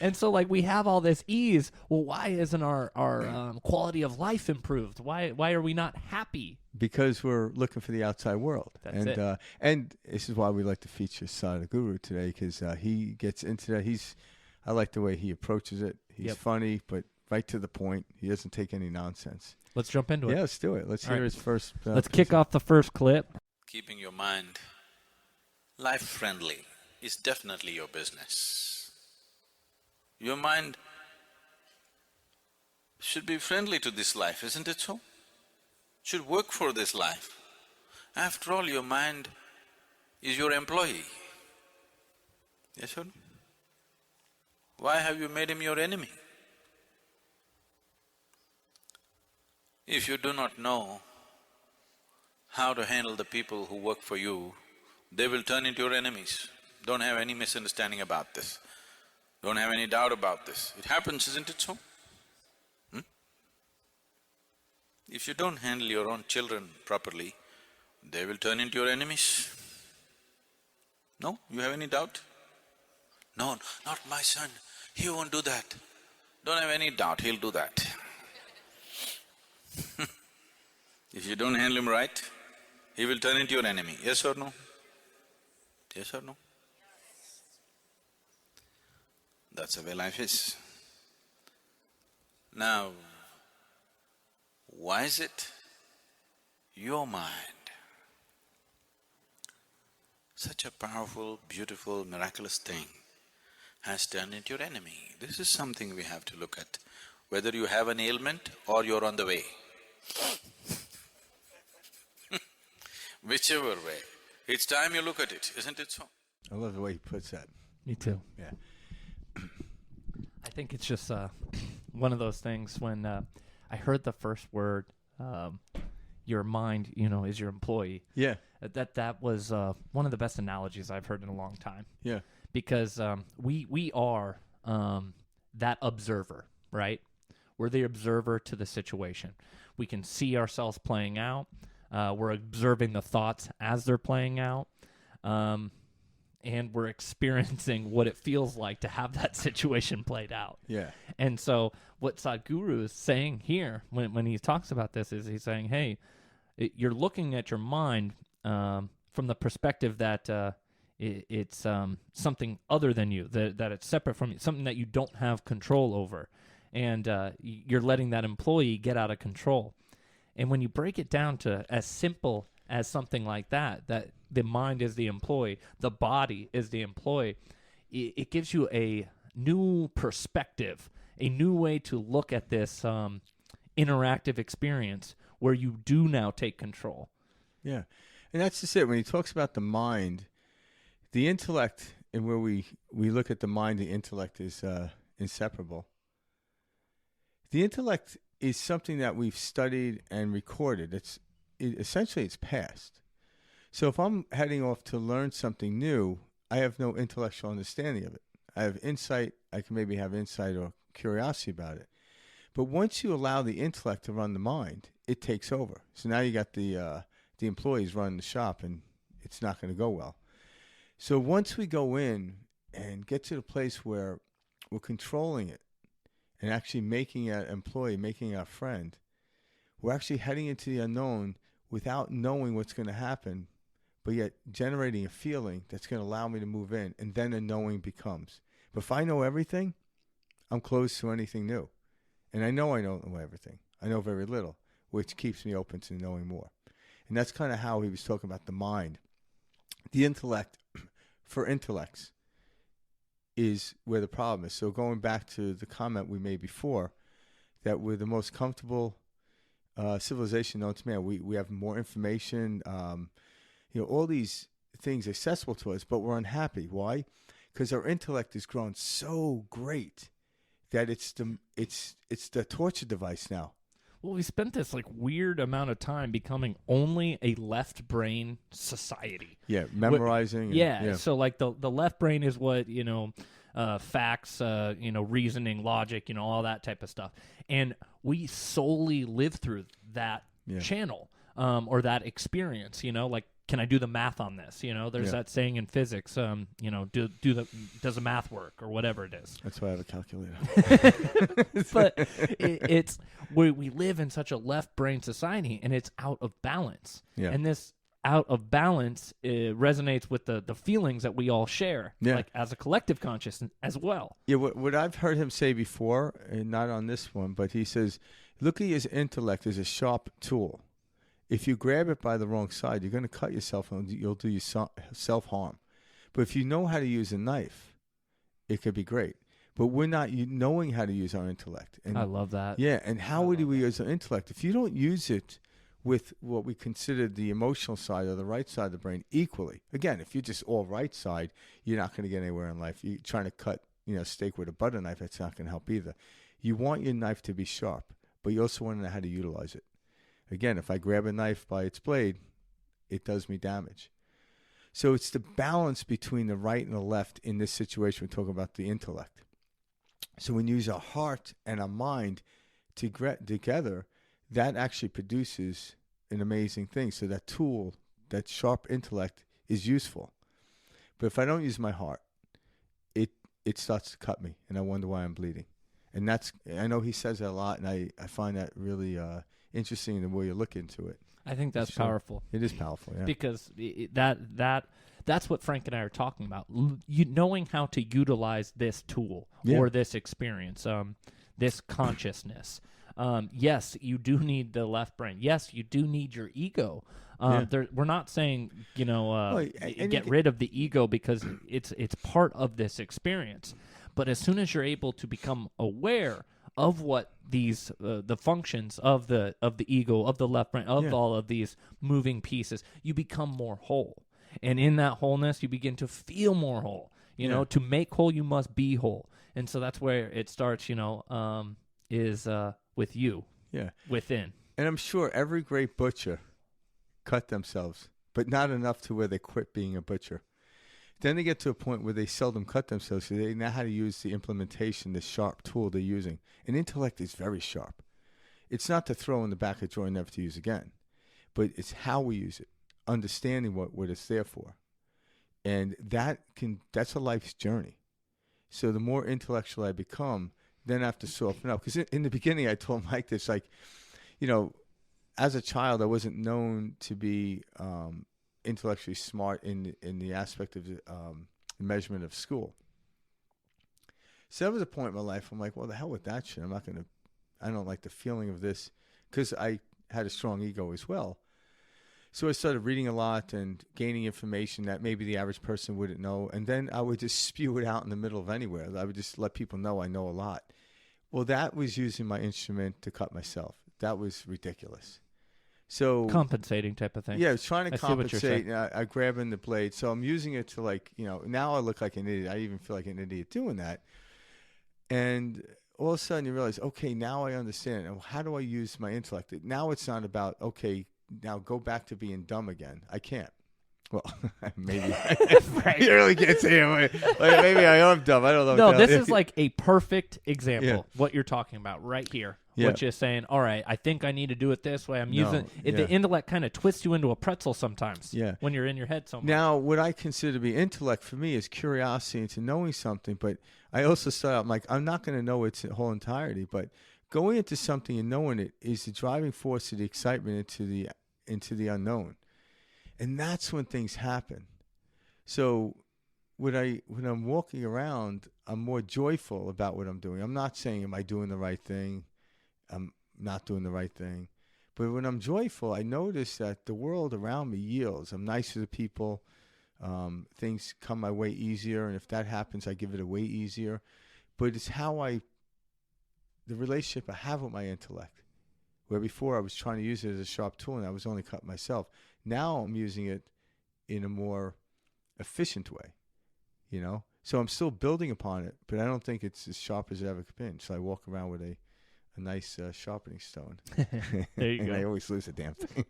And so, like, we have all this ease. Well, why isn't our quality of life improved? Why are we not happy? Because we're looking for the outside world. That's it. And this is why we like to feature Sadhguru today, because he gets into that. I like the way he approaches it. He's funny, but right to the point. He doesn't take any nonsense. Let's jump into it. Yeah, let's do it. Let's hear his first. Let's kick off the first clip. Keeping your mind life-friendly is definitely your business. Your mind should be friendly to this life, isn't it so? Should work for this life. After all, your mind is your employee. Yes or no? Why have you made him your enemy? If you do not know how to handle the people who work for you, they will turn into your enemies. Don't have any misunderstanding about this. Don't have any doubt about this. It happens, isn't it so? If you don't handle your own children properly, they will turn into your enemies. No? You have any doubt? No, not my son. He won't do that. Don't have any doubt, he'll do that. If you don't handle him right, he will turn into your enemy. Yes or no? Yes or no? That's the way life is. Now, why is it your mind, such a powerful, beautiful, miraculous thing, has turned into your enemy? This is something we have to look at, whether you have an ailment or you're on the way. Whichever way, it's time you look at it, isn't it so? I love the way he puts that. Me too. Yeah. I think it's just one of those things when I heard the first word, your mind, is your employee. Yeah. That was one of the best analogies I've heard in a long time. Yeah. Because we are that observer, right? We're the observer to the situation. We can see ourselves playing out. We're observing the thoughts as they're playing out. And we're experiencing what it feels like to have that situation played out. Yeah. And so what Sadhguru is saying here when he talks about this is he's saying, hey, you're looking at your mind from the perspective that it's something other than you, that it's separate from you, something that you don't have control over. And you're letting that employee get out of control. And when you break it down to as simple as something like that the mind is the employee, the body is the employee, it gives you a new perspective, a new way to look at this interactive experience where you do now take control. Yeah. And that's just it. When he talks about the mind, the intellect, and where we look at the mind, the intellect is inseparable. The intellect is something that we've studied and recorded. Essentially it's past. So if I'm heading off to learn something new, I have no intellectual understanding of it. I have insight, I can maybe have insight or curiosity about it. But once you allow the intellect to run the mind, it takes over. So now you got the employees running the shop, and it's not going to go well. So once we go in and get to the place where we're controlling it and actually making an employee, making our friend, we're actually heading into the unknown without knowing what's going to happen, but yet generating a feeling that's going to allow me to move in, and then a knowing becomes. But if I know everything, I'm closed to anything new. And I don't know everything. I know very little, which keeps me open to knowing more. And that's kind of how he was talking about the mind. The intellect, for intellects, is where the problem is. So going back to the comment we made before, that we're the most comfortable civilization known to man. We have more information, all these things accessible to us, but we're unhappy. Why? Because our intellect has grown so great that it's the torture device now. Well, we spent this weird amount of time becoming only a left brain society. Yeah, memorizing. So the left brain is what, facts, reasoning, logic, all that type of stuff. And we solely live through that channel or that experience, can I do the math on this? There's that saying in physics, does the math work or whatever it is. That's why I have a calculator. But it's we live in such a left brain society, and it's out of balance. Yeah. And this out of balance resonates with the feelings that we all share, like as a collective consciousness as well. Yeah, what I've heard him say before, and not on this one, but he says, look at his intellect as a sharp tool. If you grab it by the wrong side, you're going to cut yourself and you'll do self-harm. But if you know how to use a knife, it could be great. But we're not knowing how to use our intellect. And I love that. Yeah, and how do we use our intellect? If you don't use it with what we consider the emotional side or the right side of the brain equally. Again, if you're just all right side, you're not going to get anywhere in life. You're trying to cut, steak with a butter knife, that's not going to help either. You want your knife to be sharp, but you also want to know how to utilize it. Again, if I grab a knife by its blade, it does me damage. So it's the balance between the right and the left in this situation. We're talking about the intellect. So when you use our heart and our mind together, that actually produces an amazing thing. So that tool, that sharp intellect, is useful. But if I don't use my heart, it starts to cut me, and I wonder why I'm bleeding. And I know he says that a lot, and I find that really interesting in the way you look into it. I think that's powerful. It is powerful, yeah. Because that's what Frank and I are talking about. Knowing how to utilize this tool or this experience, this consciousness. Yes, you do need the left brain. Yes, you do need your ego. We're not saying get rid of the ego, because it's part of this experience. But as soon as you're able to become aware of what these the functions of the ego, of the left brain, of all of these moving pieces, you become more whole. And in that wholeness, you begin to feel more whole. To make whole, you must be whole. And so that's where it starts. Is with you. Yeah. Within. And I'm sure every great butcher cut themselves, but not enough to where they quit being a butcher. Then they get to a point where they seldom cut themselves, so they know how to use the implementation, the sharp tool they're using. And intellect is very sharp. It's not to throw in the back of the drawer and never to use again, but it's how we use it, understanding what it's there for. And that's a life's journey. So the more intellectual I become, then I have to soften up. Because in the beginning, I told Mike this, as a child, I wasn't known to be intellectually smart in the aspect of the measurement of school. So that was a point in my life. I'm like, well, the hell with that shit. I don't like the feeling of this, because I had a strong ego as well. So I started reading a lot and gaining information that maybe the average person wouldn't know. And then I would just spew it out in the middle of anywhere. I would just let people know I know a lot. Well, that was using my instrument to cut myself. That was ridiculous. So compensating type of thing. Yeah, I was trying to compensate. I grabbing the blade. So I'm using it to now I look like an idiot. I even feel like an idiot doing that. And all of a sudden you realize, okay, now I understand. How do I use my intellect? Now it's not about, okay, now go back to being dumb again. I can't. Well, maybe. Right. You really can't say it. Maybe I am dumb. I don't know. No, this is like a perfect example, what you're talking about right here. Yeah. Which is saying, all right, I think I need to do it this way. I'm using it. The intellect kind of twists you into a pretzel sometimes when you're in your head so much. Now, what I consider to be intellect for me is curiosity into knowing something. But I also start out, I'm like, I'm not going to know its whole entirety. But going into something and knowing it is the driving force of the excitement into the unknown. And that's when things happen. So when I'm walking around, I'm more joyful about what I'm doing. I'm not saying, am I doing the right thing? I'm not doing the right thing. But when I'm joyful, I notice that the world around me yields. I'm nicer to people. Things come my way easier. And if that happens, I give it away easier. But it's the relationship I have with my intellect. Where before I was trying to use it as a sharp tool and I was only cutting myself. Now I'm using it in a more efficient way, So I'm still building upon it, but I don't think it's as sharp as it ever could be. So I walk around with a nice sharpening stone. There you go. And I always lose the damn thing.